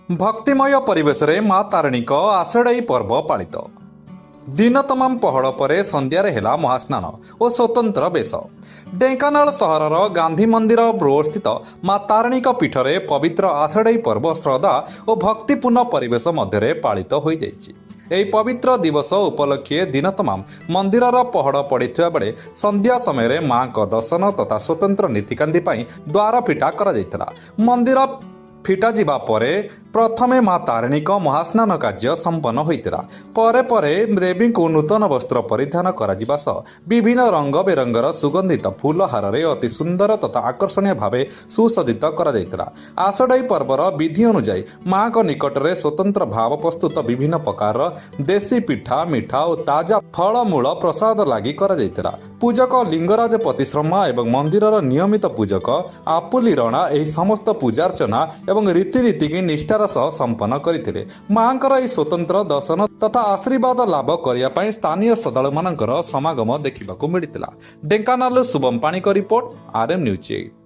भक्तिमय परिवेश रे माँ तारिणी आषाढ़ी पर्व पालित दिन तमाम पहड़ पर संध्यारे हेला महास्नान और स्वतंत्र बेश। ढेंकानाल सहरर गांधी मंदिर रोड स्थित माँ तारिणी पीठरे पवित्र आषाढ़ी पर्व श्रद्धा और भक्तिपूर्ण परिवेश मध्य पालित हो जाइछि। ଏହି ପବିତ୍ର ଦିବସ ଉପଲକ୍ଷେ ଦିନ ତମାମ ମନ୍ଦିରର ପହଡ଼ ପଡ଼ିଥିବା ବେଳେ ସନ୍ଧ୍ୟା ସମୟରେ ମାଙ୍କ ଦର୍ଶନ ତଥା ସ୍ୱତନ୍ତ୍ର ନୀତିକାନ୍ତି ପାଇଁ ଦ୍ୱାର ଫିଟା କରାଯାଇଥିଲା। ମନ୍ଦିର ଫିଟା ଯିବା ପରେ ପ୍ରଥମେ ମା ତାରିଣୀଙ୍କ ମହାସ୍ନାନ କାର୍ଯ୍ୟ ସମ୍ପନ୍ନ ହୋଇଥିଲା। ପରେ ପରେ ଦେବୀଙ୍କୁ ନୂତନ ବସ୍ତ୍ର ପରିଧାନ କରାଯିବା ସହ ବିଭିନ୍ନ ରଙ୍ଗ ବେରଙ୍ଗର ସୁଗନ୍ଧିତ ଫୁଲ ହାରରେ ଅତି ସୁନ୍ଦର ତଥା ଆକର୍ଷଣୀୟ ଭାବେ ସୁସଜ୍ଜିତ କରାଯାଇଥିଲା। ଆଷାଢ଼ୀ ପର୍ବର ବିଧି ଅନୁଯାୟୀ ମାଙ୍କ ନିକଟରେ ସ୍ୱତନ୍ତ୍ର ଭାବ ପ୍ରସ୍ତୁତ ବିଭିନ୍ନ ପ୍ରକାରର ଦେଶୀ ପିଠା ମିଠା ଓ ତାଜା ଫଳମୂଳ ପ୍ରସାଦ ଲାଗି କରାଯାଇଥିଲା। ପୂଜକ ଲିଙ୍ଗରାଜ ପତିଶ୍ରମା ଏବଂ ମନ୍ଦିରର ନିୟମିତ ପୂଜକ ଆପୁଲି ରଣା ଏହି ସମସ୍ତ ପୂଜାର୍ଚ୍ଚନା ଏବଂ ରୀତିନୀତିକି ନିଷ୍ଠାର ସହ ସମ୍ପନ୍ନ କରିଥିଲେ। ମାଙ୍କର ଏହି ସ୍ୱତନ୍ତ୍ର ଦର୍ଶନ ତଥା ଆଶୀର୍ବାଦ ଲାଭ କରିବା ପାଇଁ ସ୍ଥାନୀୟ ଶ୍ରଦ୍ଧାଳୁମାନଙ୍କର ସମାଗମ ଦେଖିବାକୁ ମିଳିଥିଲା। ଢେଙ୍କାନାଳରୁ ଶୁଭମ ପାଣିକ ରିପୋର୍ଟ, RM ନ୍ୟୁଜ୍ 8।